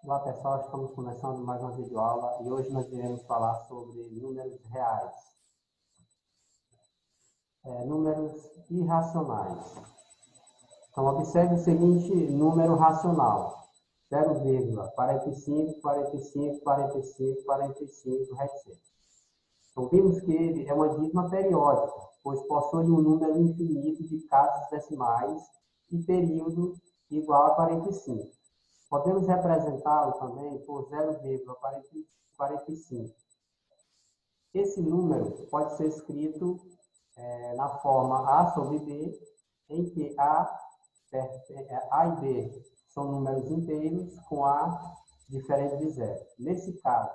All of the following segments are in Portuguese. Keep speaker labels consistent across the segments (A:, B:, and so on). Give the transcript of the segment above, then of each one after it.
A: Olá pessoal, estamos começando mais uma videoaula e hoje nós iremos falar sobre números reais, números irracionais. Então observe o seguinte número racional, 0,45, 45, 45, 45 reticetos. Então vimos que ele é uma dízima periódica, pois possui um número infinito de casas decimais e período igual a 45. Podemos representá-lo também por 0,45. Esse número pode ser escrito na forma A sobre B, em que A e B são números inteiros com A diferente de zero. Nesse caso,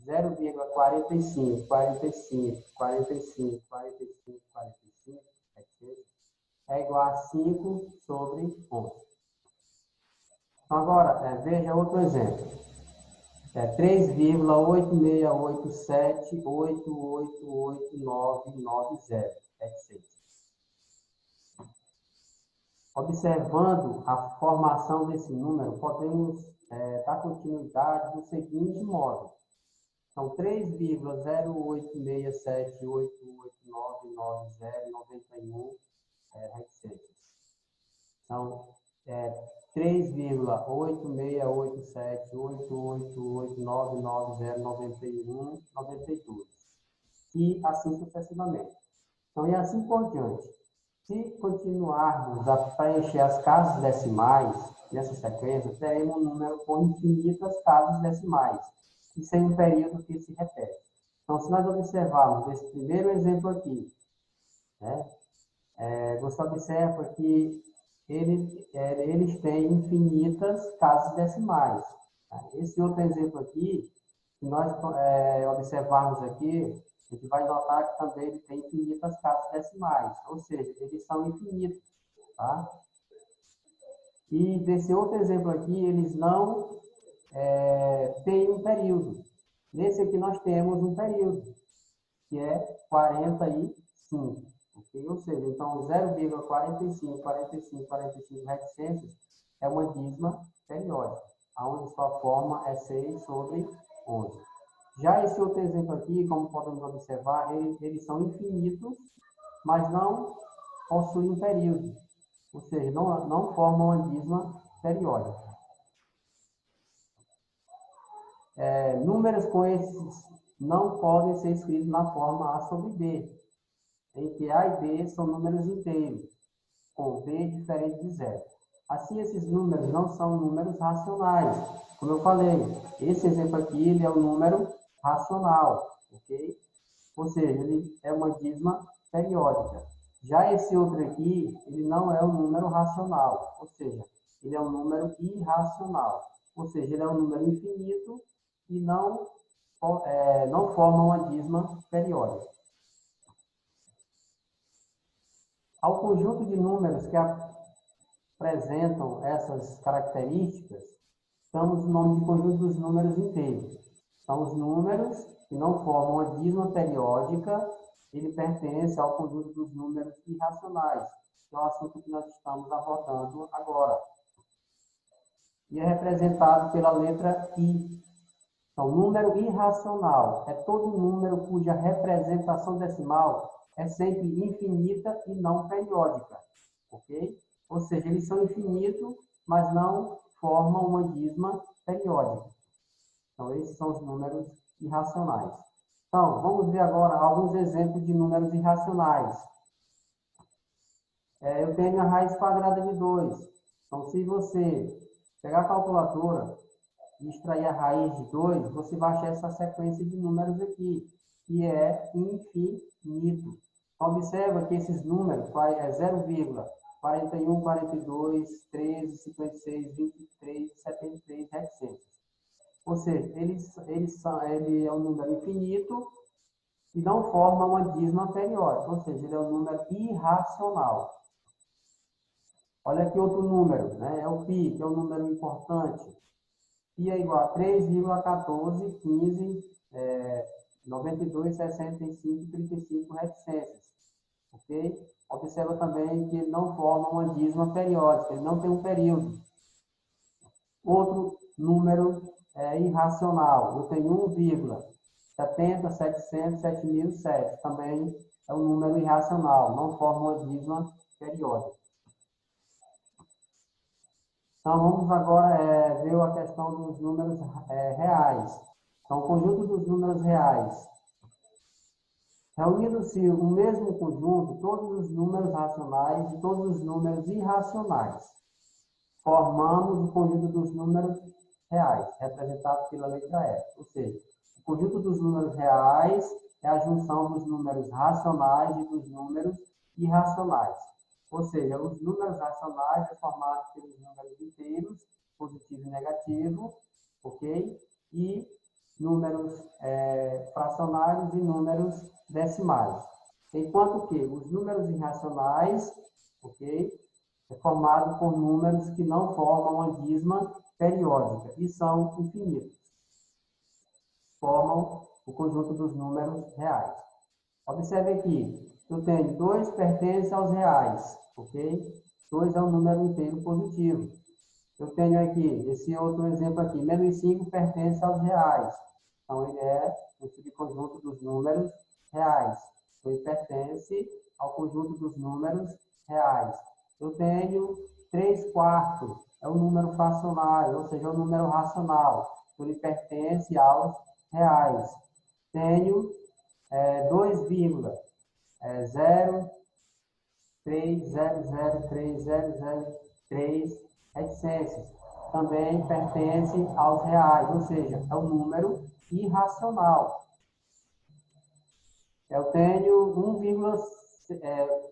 A: 0,45, 45, 45, 45, 45, é igual a 5 sobre 11. Então, agora, veja outro exemplo. 3,8687888990. Observando a formação desse número, podemos dar continuidade do seguinte modo. São 3,08678899091 reticetos. Então, 3,86878889909192 e assim sucessivamente. Então, e assim por diante. Se continuarmos a preencher as casas decimais nessa sequência, teremos um número com infinitas casas decimais e sem um período que se repete. Então, se nós observarmos esse primeiro exemplo aqui, você observa que eles têm infinitas casas decimais. Esse outro exemplo aqui, se nós observarmos aqui, a gente vai notar que também ele tem infinitas casas decimais, ou seja, eles são infinitos. Tá? E desse outro exemplo aqui, eles não têm um período. Nesse aqui nós temos um período, que é 45. Okay? Ou seja, então 0,45, 45, 45 reticências é uma dízima periódica, onde sua forma é 6 sobre 11. Já esse outro exemplo aqui, como podemos observar, eles são infinitos, mas não possuem um período, ou seja, não formam uma dízima periódica. Números com esses não podem ser escritos na forma A sobre B, em que A e B são números inteiros, com B diferente de zero. Assim, esses números não são números racionais. Como eu falei, esse exemplo aqui ele é um número racional, ok? Ou seja, ele é uma dízima periódica. Já esse outro aqui, ele não é um número racional, ou seja, ele é um número irracional. Ou seja, ele é um número infinito e não forma uma dízima periódica. Ao conjunto de números que apresentam essas características, damos o nome de conjunto dos números inteiros. São os números que não formam uma dízima periódica, ele pertence ao conjunto dos números irracionais, que é o assunto que nós estamos abordando agora. E é representado pela letra I. Então, número irracional é todo número cuja representação decimal é sempre infinita e não periódica, ok? Ou seja, eles são infinitos, mas não formam uma dízima periódica. Então, esses são os números irracionais. Então, vamos ver agora alguns exemplos de números irracionais. Eu tenho a raiz quadrada de 2. Então, se você pegar a calculadora e extrair a raiz de 2, você vai achar essa sequência de números aqui, que é infinito. Observa que esses números é 0,41, 42, 13, 56, 23, 73, reticências. Ou seja, ele é um número infinito e não forma uma dízima periódica, ou seja, ele é um número irracional. Olha aqui outro número, né? É o π, que é um número importante. Π é igual a 3,14, 15, 92, 65, 35 reticências. Ok? Observa também que ele não forma uma dízima periódica, ele não tem um período. Outro número irracional. Eu tenho 1,70, 700, 7007. Também é um número irracional, não forma uma dízima periódica. Então, vamos agora ver a questão dos números reais. Então, o conjunto dos números reais. Reunindo-se o mesmo conjunto, todos os números racionais e todos os números irracionais. Formamos o conjunto dos números reais, representado pela letra E. Ou seja, o conjunto dos números reais é a junção dos números racionais e dos números irracionais. Ou seja, os números racionais são formados pelos números inteiros, positivo e negativo, ok? E números fracionários e números decimais. Enquanto que os números irracionais, ok? É formado por números que não formam uma dízima periódica e são infinitos. Formam o conjunto dos números reais. Observe aqui, eu tenho 2 pertence aos reais, ok? 2 é um número inteiro positivo. Eu tenho aqui, esse outro exemplo aqui, menos 5 pertence aos reais. Então, ele é um subconjunto dos números reais. Então, ele pertence ao conjunto dos números reais. Eu tenho 3/4, é um número fracionário, ou seja, é um número racional. Então, ele pertence aos reais. Tenho 2,03003003003 etc. Também pertence aos reais, ou seja, é um número irracional. Eu tenho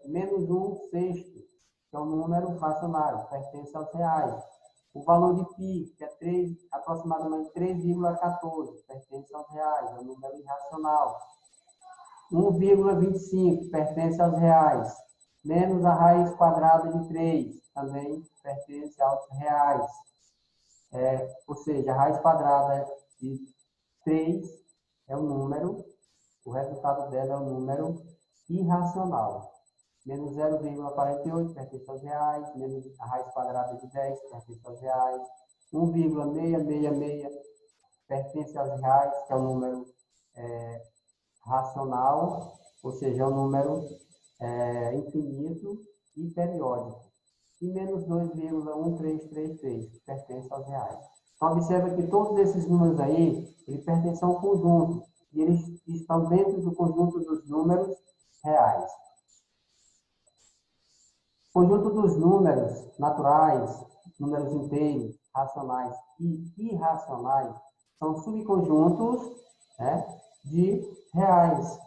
A: menos 1/6, que é um número fracionário, pertence aos reais. O valor de π, que é aproximadamente 3,14, pertence aos reais, é um número irracional. 1,25 pertence aos reais. Menos a raiz quadrada de 3, também pertence aos reais. Ou seja, a raiz quadrada de 3 é um número, o resultado dela é um número irracional. Menos 0,48 pertence aos reais, menos a raiz quadrada de 10 pertence aos reais, 1,666 pertence aos reais, que é um número racional, ou seja, é um número infinito e periódico. E menos 2,1333 pertence aos reais. Então, observa que todos esses números aí, eles pertencem a um conjunto, e eles estão dentro do conjunto dos números reais. O conjunto dos números naturais, números inteiros, racionais e irracionais, são subconjuntos de reais,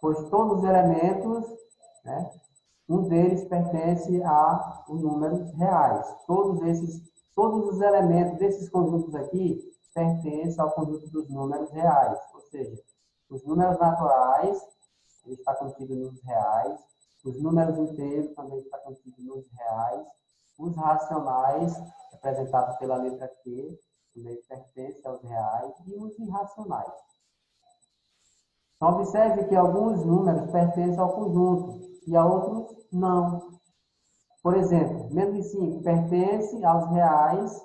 A: pois todos os elementos, um deles pertence a números reais. Todos os elementos desses conjuntos aqui pertencem ao conjunto dos números reais, ou seja, os números naturais, ele está contido nos reais, os números inteiros também estão contidos nos reais, os racionais, representados pela letra Q, também pertencem aos reais, e os irracionais. Então, observe que alguns números pertencem ao conjunto e a outros não. Por exemplo, menos 5 pertence aos reais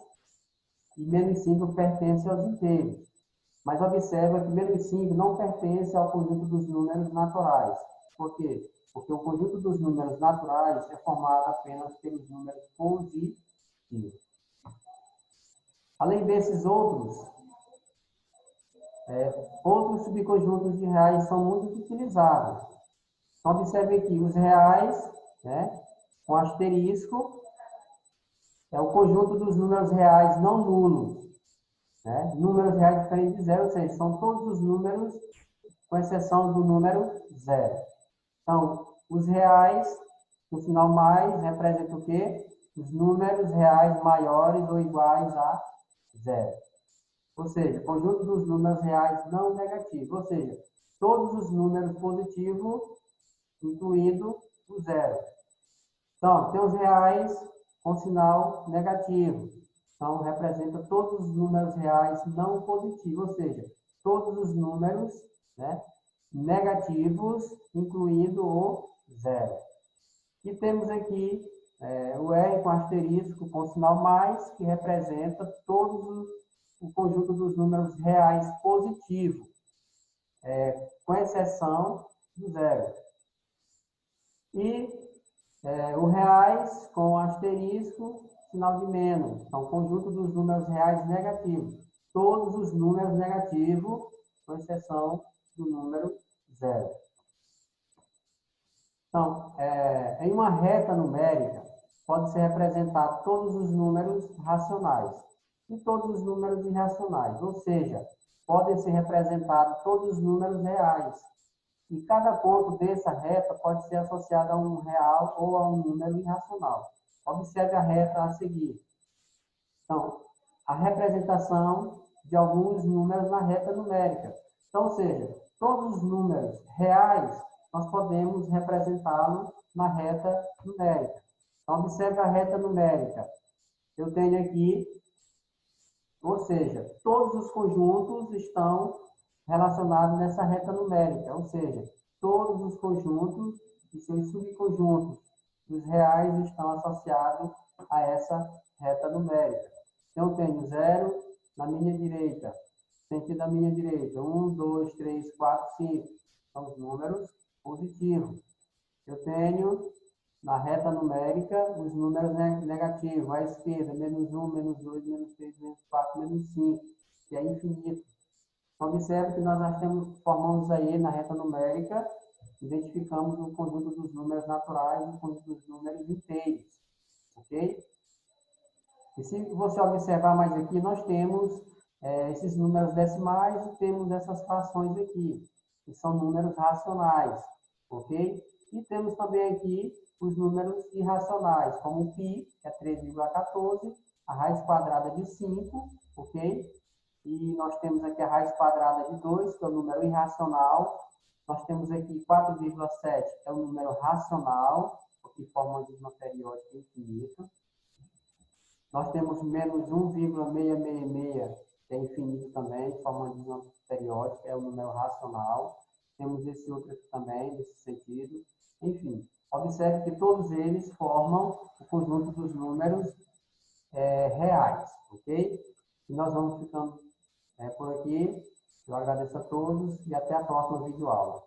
A: e menos 5 pertence aos inteiros. Mas observa que menos 5 não pertence ao conjunto dos números naturais. Por quê? Porque o conjunto dos números naturais é formado apenas pelos números positivos. Além desses outros subconjuntos de reais são muito utilizados. Então, observe aqui, os reais, com asterisco, é o conjunto dos números reais não nulos. Números reais diferentes de zero, ou seja, são todos os números, com exceção do número zero. Então, os reais, o sinal mais, representa o quê? Os números reais maiores ou iguais a zero. Ou seja, conjunto dos números reais não negativos. Ou seja, todos os números positivos, incluindo o zero. Então, tem os reais com sinal negativo. Então, representa todos os números reais não positivos. Ou seja, todos os números negativos, incluindo o zero. E temos aqui o R com asterisco com sinal mais, que representa todos o conjunto dos números reais positivo, com exceção do zero. E o reais com asterisco, sinal de menos. Então, o conjunto dos números reais negativos. Todos os números negativos, com exceção do número zero. Então, em uma reta numérica, pode ser representado todos os números racionais e todos os números irracionais. Ou seja, podem ser representados todos os números reais. E cada ponto dessa reta pode ser associado a um real ou a um número irracional. Observe a reta a seguir. Então, a representação de alguns números na reta numérica. Então, ou seja, todos os números reais, nós podemos representá-los na reta numérica. Então, observe a reta numérica. Eu tenho aqui, ou seja, todos os conjuntos estão relacionados nessa reta numérica, ou seja, todos os conjuntos e seus subconjuntos dos reais estão associados a essa reta numérica. Então, eu tenho 0 na minha direita, sentido da minha direita, 1, 2, 3, 4, 5, são os números positivos. Eu tenho na reta numérica os números negativos, à esquerda, menos 1, menos 2, menos 3, menos 4, menos 5, que é infinito. Observe que nós formamos aí na reta numérica, identificamos o conjunto dos números naturais e o conjunto dos números inteiros. Ok? E se você observar mais aqui, nós temos esses números decimais e temos essas frações aqui, que são números racionais. Ok? E temos também aqui os números irracionais, como o π, que é 3,14, a raiz quadrada de 5, ok? E nós temos aqui a raiz quadrada de 2, que é o número irracional. Nós temos aqui 4,7, que é o número racional, que forma uma dízima periódica infinita. Nós temos menos 1,666, que é infinito também, que forma uma dízima periódica, é o número racional. Temos esse outro aqui também, nesse sentido. Enfim, observe que todos eles formam o conjunto dos números reais, ok? E nós vamos ficando por aqui. Eu agradeço a todos e até a próxima videoaula.